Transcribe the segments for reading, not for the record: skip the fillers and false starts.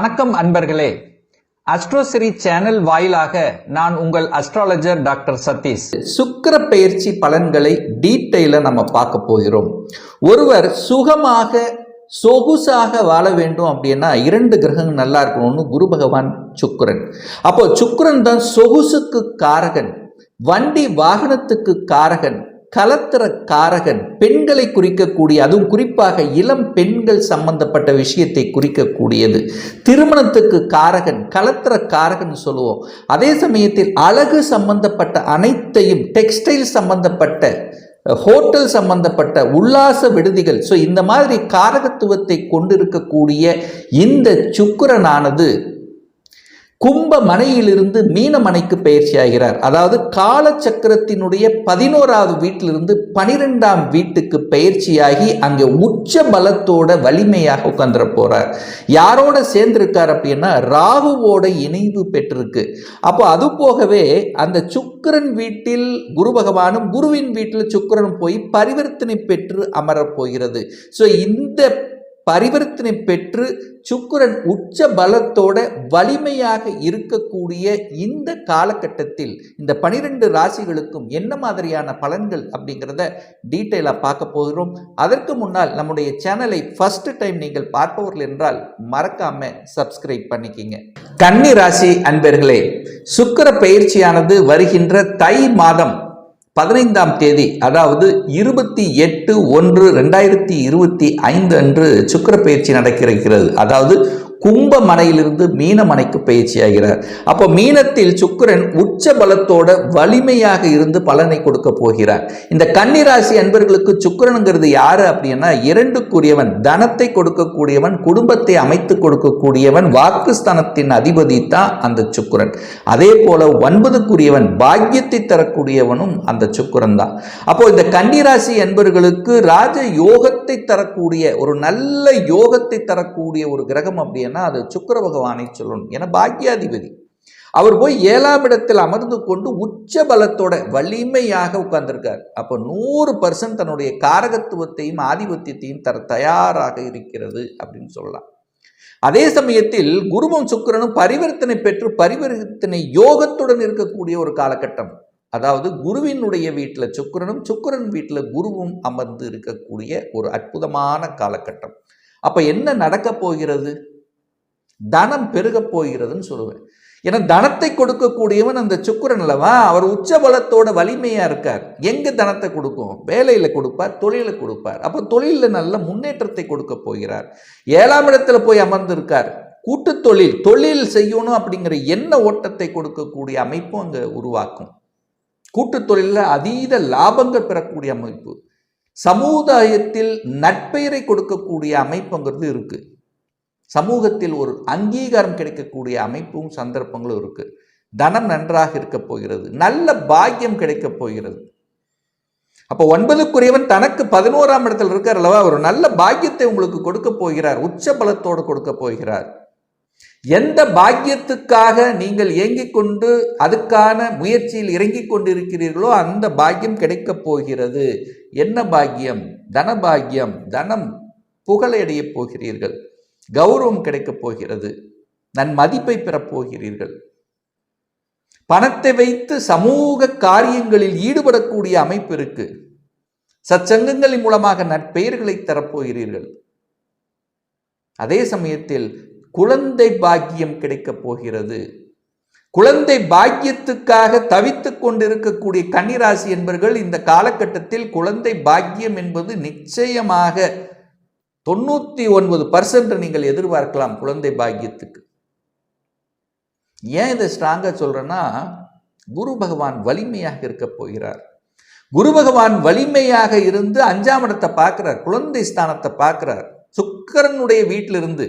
வணக்கம் அன்பர்களே. அஸ்ட்ரோசிரி சேனல் வாயிலாக நான் உங்கள் அஸ்ட்ராலஜர் டாக்டர் சதீஷ். சுக்கிர பெயர்ச்சி பலன்களை டீட்டெயில நம்ம பார்க்க போகிறோம். ஒருவர் சுகமாக சொகுசாக வாழ வேண்டும் அப்படின்னா 2 கிரகங்கள் நல்லா இருக்கணும்னு குரு பகவான் சுக்கிரன். அப்போ சுக்கிரன் தான் சொகுசுக்கு காரகன், வண்டி வாகனத்துக்கு காரகன், கலத்திர காரகன், பெண்களை குறிக்கக்கூடிய, அதுவும் குறிப்பாக இளம் பெண்கள் சம்பந்தப்பட்ட விஷயத்தை குறிக்கக்கூடியது. திருமணத்துக்கு காரகன், கலத்திர காரகன் சொல்லுவோம். அதே சமயத்தில் அழகு சம்பந்தப்பட்ட அனைத்தையும், டெக்ஸ்டைல் சம்பந்தப்பட்ட, ஹோட்டல் சம்பந்தப்பட்ட, உல்லாச விடுதிகள், ஸோ இந்த மாதிரி காரகத்துவத்தை கொண்டிருக்கக்கூடிய இந்த சுக்கிரனானது கும்ப மனையிலிருந்து மீன மனைக்கு பயிற்சி ஆகிறார். அதாவது காலச்சக்கரத்தினுடைய 11வது வீட்டிலிருந்து 12ஆம் வீட்டுக்கு பயிற்சியாகி அங்கே உச்ச பலத்தோட வலிமையாக உட்கார்ந்துட போறார். யாரோட சேர்ந்திருக்கார் அப்படின்னா ராகுவோட இணைவு பெற்றிருக்கு. அப்போ அது போகவே அந்த சுக்கிரன் வீட்டில் குரு பகவானும், குருவின் வீட்டில் சுக்கிரனும் போய் பரிவர்த்தனை பெற்று அமரப் போகிறது. ஸோ இந்த பரிவர்த்தனை பெற்று சுக்கிரன் உச்ச பலத்தோட வலிமையாக இருக்கக்கூடிய இந்த காலகட்டத்தில் இந்த 12 ராசிகளுக்கும் என்ன மாதிரியான பலன்கள் அப்படிங்கிறத டீட்டெயிலாக பார்க்க போகிறோம். அதற்கு முன்னால் நம்முடைய சேனலை ஃபர்ஸ்ட் டைம் நீங்கள் பார்ப்பவர்கள் என்றால் மறக்காம சப்ஸ்கிரைப் பண்ணிக்கிங்க. கன்னி ராசி அன்பர்களே, சுக்கிர பயிற்சியானது வருகின்ற தை மாதம் 15ஆம் தேதி, அதாவது 28/1/2025 அன்று சுக்கிர பயிற்சி நடக்கிறது. அதாவது கும்ப மனையிலிருந்து மீன மனைக்கு பயிற்சி ஆகிறார். அப்போ மீனத்தில் சுக்கிரன் உச்ச பலத்தோட வலிமையாக இருந்து பலனை கொடுக்க போகிறார். இந்த கன்னிராசி அன்பர்களுக்கு சுக்கிரனுங்கிறது யாரு அப்படின்னா 2க்குரியவன், தனத்தை கொடுக்கக்கூடியவன், குடும்பத்தை அமைத்து கொடுக்கக்கூடியவன், வாக்குஸ்தானத்தின் அதிபதி தான் அந்த சுக்கிரன். அதே போல 9க்குரியவன், பாக்கியத்தை தரக்கூடியவனும் அந்த சுக்கிரன் தான். அப்போ இந்த கன்னிராசி அன்பர்களுக்கு ராஜ யோகத்தை தரக்கூடிய, ஒரு நல்ல யோகத்தை தரக்கூடிய ஒரு கிரகம் அப்படின்னா அது சுக்கிர பகவானை சொல்லணும். ஏன்னா பாக்கியாதிபதி அவர் போய் 7ஆம் இடத்தில் அமர்ந்து கொண்டு உச்ச பலத்தோட வலிமையாக உட்கார்ந்திருக்கார். அப்போ 100% தன்னுடைய காரகத்துவத்தையும் ஆதிபத்தியத்தையும் தர தயாராக இருக்கிறது அப்படின்னு சொல்லலாம். அதே சமயத்தில் குருவும் சுக்கிரனும் பரிவர்த்தனை பெற்று பரிவர்த்தனை யோகத்துடன் இருக்கக்கூடிய ஒரு காலகட்டம். அதாவது குருவினுடைய வீட்டில் சுக்கிரனும், சுக்கிரன் வீட்டில் குருவும் அமர்ந்து இருக்கக்கூடிய ஒரு அற்புதமான காலகட்டம். அப்ப என்ன நடக்க போகிறது? தனம் பெருக போகிறதுன்னு சொல்லுவேன். ஏன்னா தனத்தை கொடுக்கக்கூடியவன் அந்த சுக்கிரன் அல்லவா, அவர் உச்ச பலத்தோட வலிமையா இருக்கார். எங்க தனத்தை கொடுக்கும்? வேலையில கொடுப்பார், தொழில கொடுப்பார். அப்போ தொழில நல்ல முன்னேற்றத்தை கொடுக்க போகிறார். 7ஆம் இடத்துல போய் அமர்ந்து இருக்கார். கூட்டு தொழில் செய்யணும் அப்படிங்கிற எண்ண ஓட்டத்தை கொடுக்கக்கூடிய அமைப்பும் அங்க உருவாக்கும். கூட்டு தொழில அதீத லாபங்கள் பெறக்கூடிய அமைப்பு, சமுதாயத்தில் நட்பெயரை கொடுக்கக்கூடிய அமைப்புங்கிறது இருக்கு. சமூகத்தில் ஒரு அங்கீகாரம் கிடைக்கக்கூடிய அமைப்பும் சந்தர்ப்பங்களும் இருக்கு. தனம் நன்றாக இருக்க போகிறது, நல்ல பாக்கியம் கிடைக்க போகிறது. அப்போ 9க்குரியவன் தனக்கு 11ஆம் இடத்தில் இருக்கார் அல்லவா, ஒரு நல்ல பாக்கியத்தை உங்களுக்கு கொடுக்க போகிறார், உச்ச பலத்தோடு கொடுக்க போகிறார். எந்த பாக்கியத்துக்காக நீங்கள் இயங்கிக் கொண்டு அதுக்கான முயற்சியில் இறங்கிக் கொண்டிருக்கிறீர்களோ அந்த பாக்கியம் கிடைக்க போகிறது. என்ன பாக்கியம்? தன பாக்கியம். தனம் புகழடைய போகிறீர்கள், கௌரவம் கிடைக்கப் போகிறது, நன்மதிப்பை பெறப் போகிறீர்கள். பணத்தை வைத்து சமூக காரியங்களில் ஈடுபடக்கூடிய அமைப்பு இருக்கு. சச்சங்கங்களின் மூலமாக நற்பெயர்களை தரப்போகிறீர்கள். அதே சமயத்தில் குழந்தை பாக்கியம் கிடைக்கப் போகிறது. குழந்தை பாக்கியத்துக்காக தவித்துக் கொண்டிருக்கக்கூடிய கன்னிராசி என்பவர்கள் இந்த காலகட்டத்தில் குழந்தை பாக்கியம் என்பது நிச்சயமாக 99% நீங்கள் எதிர்பார்க்கலாம் குழந்தை பாக்கியத்துக்கு. ஏன் இதை ஸ்ட்ராங்கா சொல்றேன்னா, குரு பகவான் வலிமையாக இருக்க போகிறார். குரு பகவான் வலிமையாக இருந்து 5ஆம் இடத்தை பார்க்கிறார், குழந்தை ஸ்தானத்தை பார்க்கிறார். சுக்கிரனுடைய வீட்டிலிருந்து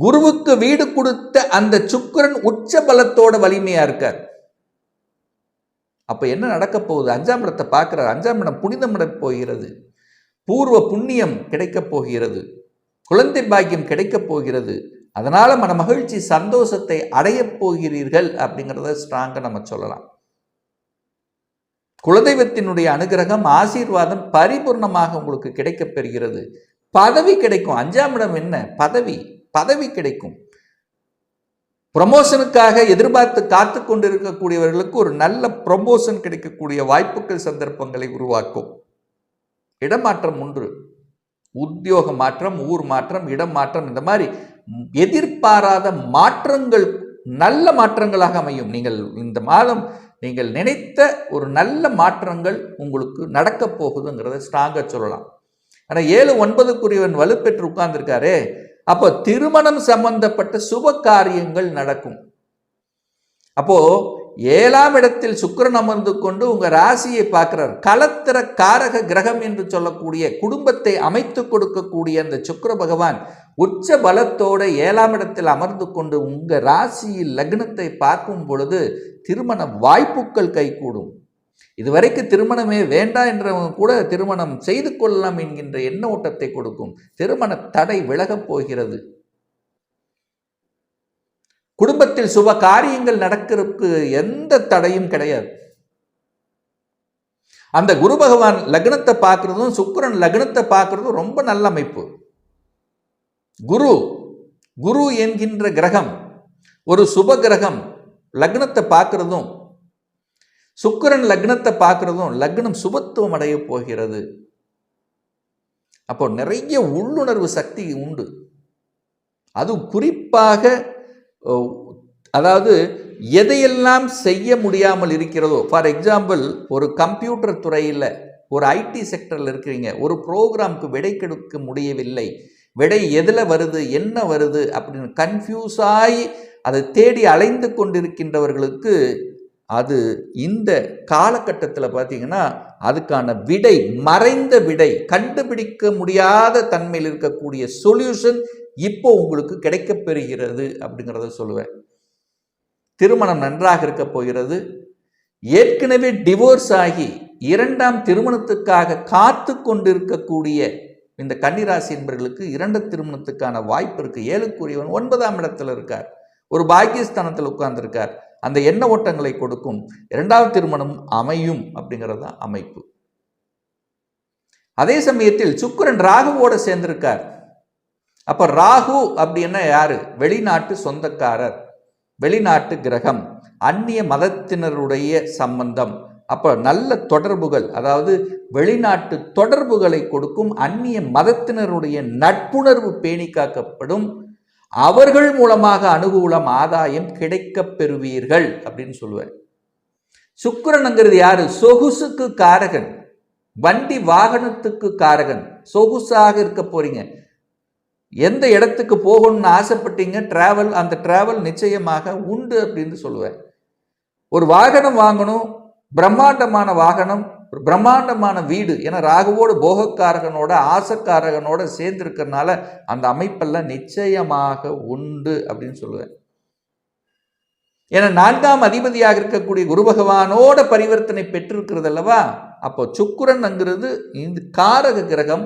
குருவுக்கு வீடு கொடுத்த அந்த சுக்கிரன் உச்ச பலத்தோட வலிமையா இருக்கார். அப்ப என்ன நடக்க போகுது? 5ஆம் இடத்தை பார்க்கிறார். 5ஆம் இடம் புனிதம் இடம் போகிறது, பூர்வ புண்ணியம் கிடைக்க போகிறது, குழந்தை பாக்கியம் கிடைக்க போகிறது. அதனால மன மகிழ்ச்சி, சந்தோஷத்தை அடைய போகிறீர்கள் அப்படிங்கிறத ஸ்ட்ராங்கா நம்ம சொல்லலாம். குலதெய்வத்தினுடைய அனுகிரகம், ஆசீர்வாதம் பரிபூர்ணமாக உங்களுக்கு கிடைக்கப் பெறுகிறது. பதவி கிடைக்கும். 5ஆம் இடம் என்ன? பதவி கிடைக்கும். ப்ரமோஷனுக்காக எதிர்பார்த்து காத்து கொண்டிருக்கக்கூடியவர்களுக்கு ஒரு நல்ல ப்ரமோஷன் கிடைக்கக்கூடிய வாய்ப்புகள் சந்தர்ப்பங்களை உருவாக்கும். இடமாற்றம் ஒன்று, உத்தியோக மாற்றம், ஊர் மாற்றம், இடம் மாற்றம், இந்த மாதிரி எதிர்பாராத மாற்றங்கள் நல்ல மாற்றங்களாக அமையும். நீங்கள் இந்த மாதம் நீங்கள் நினைத்த ஒரு நல்ல மாற்றங்கள் உங்களுக்கு நடக்க போகுதுங்கிறத ஸ்ட்ராங்கா சொல்லலாம். ஆனால் 7-9 வலுப்பெற்று உட்கார்ந்துருக்காரே, அப்போ திருமணம் சம்பந்தப்பட்ட சுப காரியங்கள் நடக்கும். அப்போ 7ஆம் இடத்தில் சுக்கிரன் அமர்ந்து கொண்டு உங்க ராசியை பார்க்கிறார். கலத்திர காரக கிரகம் என்று சொல்லக்கூடிய குடும்பத்தை அமைத்து கொடுக்கக்கூடிய அந்த சுக்கிர பகவான் உச்ச பலத்தோட 7ஆம் இடத்தில் அமர்ந்து கொண்டு உங்க ராசியில் லக்னத்தை பார்க்கும் பொழுது திருமண வாய்ப்புகள் கைகூடும். இதுவரைக்கும் திருமணமே வேண்டாம் என்றவங்க கூட திருமணம் செய்து கொள்ளலாம் என்கின்ற எண்ண ஓட்டத்தை கொடுக்கும். திருமண தடை விலகப் போகிறது. குடும்பத்தில் சுப காரியங்கள் நடக்கிறதுக்கு எந்த தடையும் கிடையாது. அந்த குரு பகவான் லக்னத்தை பார்க்கறதும் சுக்கிரன் லக்னத்தை பார்க்கறதும் ரொம்ப நல்ல அமைப்பு. குரு என்கின்ற கிரகம் ஒரு சுப கிரகம் லக்னத்தை பார்க்கறதும் சுக்கிரன் லக்னத்தை பார்க்கறதும் லக்னம் சுபத்துவம் அடைய போகிறது. அப்போ நிறைய உள்ளுணர்வு சக்தி உண்டு. அது குறிப்பாக அதாவது எதையெல்லாம் செய்ய முடியாமல் இருக்கிறதோ, ஃபார் எக்ஸாம்பிள் ஒரு கம்ப்யூட்டர் துறையில் ஒரு ஐடி செக்டரில் இருக்கிறீங்க, ஒரு ப்ரோக்ராமுக்கு விடை கொடுக்க முடியவில்லை, விடை எதில் வருது என்ன வருது அப்படின்னு கன்ஃபியூஸ் ஆகி அதை தேடி அலைந்து கொண்டிருக்கின்றவர்களுக்கு அது இந்த காலகட்டத்தில் பார்த்தீங்கன்னா அதுக்கான விடை, மறைந்த விடை, கண்டுபிடிக்க முடியாத தன்மையில் இருக்கக்கூடிய சொல்யூஷன் இப்போ உங்களுக்கு கிடைக்கப் பெறுகிறது அப்படிங்கிறத சொல்லுவேன். திருமணம் நன்றாக இருக்க போகிறது. ஏற்கனவே டிவோர்ஸ் ஆகி 2ஆம் திருமணத்துக்காக காத்து கொண்டிருக்கக்கூடிய இந்த கன்னிராசி என்பவர்களுக்கு 2 திருமணத்துக்கான வாய்ப்பு இருக்கு. 7க்குரியவன் 9ஆம் இடத்துல இருக்கார், ஒரு பாக்கியஸ்தானத்தில் உட்கார்ந்துருக்கார். அந்த எண்ண ஓட்டங்களை கொடுக்கும். 2வது திருமணம் அமையும் அப்படிங்கிறது தான் அமைப்பு. அதே சமயத்தில் சுக்கிரன் ராகுவோட சேர்ந்திருக்கார். அப்ப ராகு அப்படின்னா யாரு? வெளிநாட்டு சொந்தக்காரர், வெளிநாட்டு கிரகம், அந்நிய மதத்தினருடைய சம்பந்தம். அப்ப நல்ல தொடர்புகள், அதாவது வெளிநாட்டு தொடர்புகளை கொடுக்கும். அந்நிய மதத்தினருடைய நட்புணர்வு பேணி காக்கப்படும். அவர்கள் மூலமாக அனுகூலம் ஆதாயம் கிடைக்க பெறுவீர்கள் அப்படின்னு சொல்லுவேன். சுக்கிரன்ங்கிறது யாரு? சொகுசுக்கு காரகன், வண்டி வாகனத்துக்கு காரகன். சொகுசாக இருக்க போறீங்க, எந்த இடத்துக்கு போகணும்னு ஆசைப்பட்டீங்க, டிராவல், அந்த டிராவல் நிச்சயமாக உண்டு அப்படின்னு சொல்லுவேன். ஒரு வாகனம் வாங்கணும், பிரம்மாண்டமான வாகனம், பிரம்மாண்டமான வீடு, ஏன்னா ராகுவோடு போகக்காரகனோட ஆசைக்காரகனோட சேர்ந்திருக்கிறதுனால அந்த அமைப்பெல்லாம் நிச்சயமாக உண்டு அப்படின்னு சொல்லுவேன். ஏன்னா 4ஆம் அதிபதியாக இருக்கக்கூடிய குரு பகவானோட பரிவர்த்தனை பெற்றிருக்கிறது அல்லவா. அப்போ சுக்கிரன்ங்கிறது இந்த காரக கிரகம்,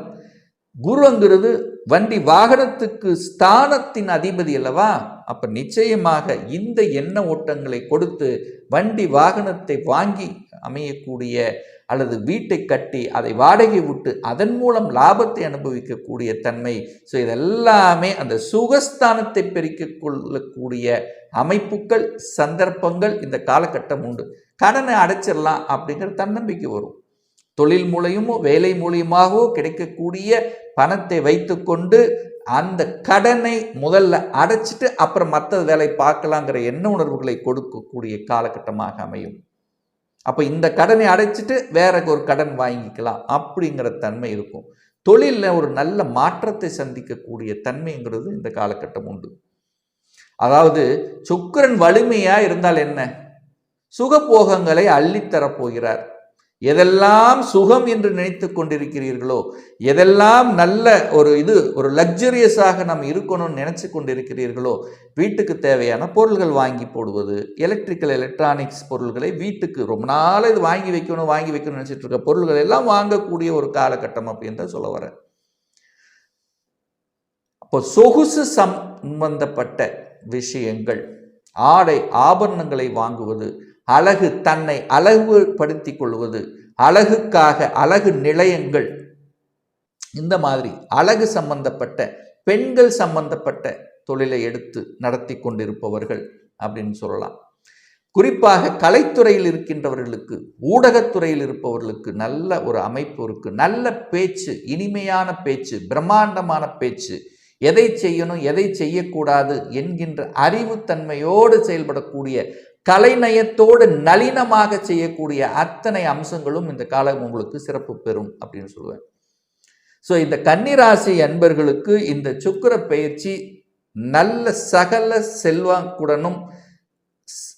குருங்கிறது வண்டி வாகனத்துக்கு ஸ்தானத்தின் அதிபதி அல்லவா. அப்ப நிச்சயமாக இந்த எண்ண ஓட்டங்களை கொடுத்து வண்டி வாகனத்தை வாங்கி அமையக்கூடிய அல்லது வீட்டை கட்டி அதை வாடகை விட்டு அதன் மூலம் லாபத்தை அனுபவிக்கக்கூடிய தன்மை. ஸோ இதெல்லாமே அந்த சுகஸ்தானத்தை பெருக்கிக் கொள்ளக்கூடிய அமைப்புகள், சந்தர்ப்பங்கள் இந்த காலகட்டம் உண்டு. கடனை அடைச்சிடலாம் அப்படிங்கிற தன்னம்பிக்கை வரும். தொழில் மூலியமோ வேலை மூலியமாகவோ கிடைக்கக்கூடிய பணத்தை வைத்துக்கொண்டு அந்த கடனை முதல்ல அடைச்சிட்டு அப்புறம் மற்ற வேலை பார்க்கலாங்கிற எண்ண உணர்வுகளை கொடுக்கக்கூடிய காலகட்டமாக அமையும். அப்போ இந்த கடனை அடைச்சிட்டு வேற ஒரு கடன் வாங்கிக்கலாம் அப்படிங்கிற தன்மை இருக்கும். தொழிலில் ஒரு நல்ல மாற்றத்தை சந்திக்கக்கூடிய தன்மைங்கிறது இந்த காலகட்டம் உண்டு. அதாவது சுக்கிரன் வலிமையா இருந்தால் என்ன? சுகபோகங்களை அள்ளித்தரப்போகிறார். எதெல்லாம் சுகம் என்று நினைத்து கொண்டிருக்கிறீர்களோ, எதெல்லாம் நல்ல ஒரு லக்ஸரியஸாக நாம் இருக்கணும்னு நினைச்சு கொண்டிருக்கிறீர்களோ, வீட்டுக்கு தேவையான பொருள்கள் வாங்கி போடுவது, எலக்ட்ரானிக்ஸ் பொருள்களை வீட்டுக்கு ரொம்ப நாள் இது வாங்கி வைக்கணும்னு நினைச்சிட்டு இருக்க பொருள்கள் எல்லாம் வாங்கக்கூடிய ஒரு காலகட்டம் அப்படின்னு தான் சொல்ல வரேன். அப்போ சொகுசு சம்பந்தப்பட்ட விஷயங்கள், ஆடை ஆபரணங்களை வாங்குவது, அழகு, தன்னை அழகுபடுத்திக் கொள்வது, அழகுக்காக அழகு நிலையங்கள், இந்த மாதிரி அழகு சம்பந்தப்பட்ட பெண்கள் சம்பந்தப்பட்ட தொழிலை எடுத்து நடத்தி கொண்டிருப்பவர்கள் அப்படின்னு சொல்லலாம். குறிப்பாக கலைத்துறையில் இருக்கின்றவர்களுக்கு, ஊடகத்துறையில் இருப்பவர்களுக்கு நல்ல ஒரு அமைப்பு இருக்கு. நல்ல பேச்சு, இனிமையான பேச்சு, பிரம்மாண்டமான பேச்சு, எதை செய்யணும் எதை செய்யக்கூடாது என்கின்ற அறிவுத்தன்மையோடு செயல்படக்கூடிய, கலைநயத்தோடு நளினமாக செய்யக்கூடிய அத்தனை அம்சங்களும் இந்த காலம் உங்களுக்கு சிறப்பு பெறும் அப்படின்னு சொல்லுவேன். ஸோ இந்த கன்னிராசி அன்பர்களுக்கு இந்த சுக்கிர பெயர்ச்சி நல்ல சகல செல்வாக்குடனும்,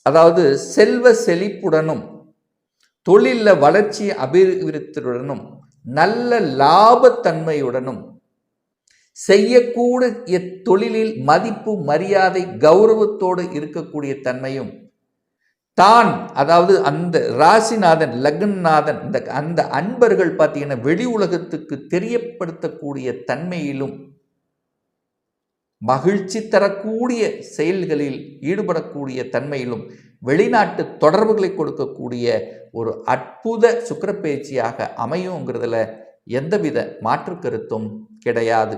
அதாவது செல்வ செழிப்புடனும், தொழிலில் வளர்ச்சி அபிவிருத்தியுடனும், நல்ல லாபத்தன்மையுடனும், செய்யக்கூடிய தொழிலில் மதிப்பு மரியாதை கௌரவத்தோடு இருக்கக்கூடிய தன்மையும், தான் அதாவது அந்த ராசிநாதன் லக்னநாதன் அந்த அன்பர்கள் பார்த்தீங்கன்னா வெளி உலகத்துக்கு தெரியப்படுத்தக்கூடிய தன்மையிலும், மகிழ்ச்சி தரக்கூடிய செயல்களில் ஈடுபடக்கூடிய தன்மையிலும், வெளிநாட்டு தொடர்புகளை கொடுக்கக்கூடிய ஒரு அற்புத சுக்கிர பயிற்சியாக அமையுங்கிறதுல எந்தவித மாற்று கருத்தும் கிடையாது.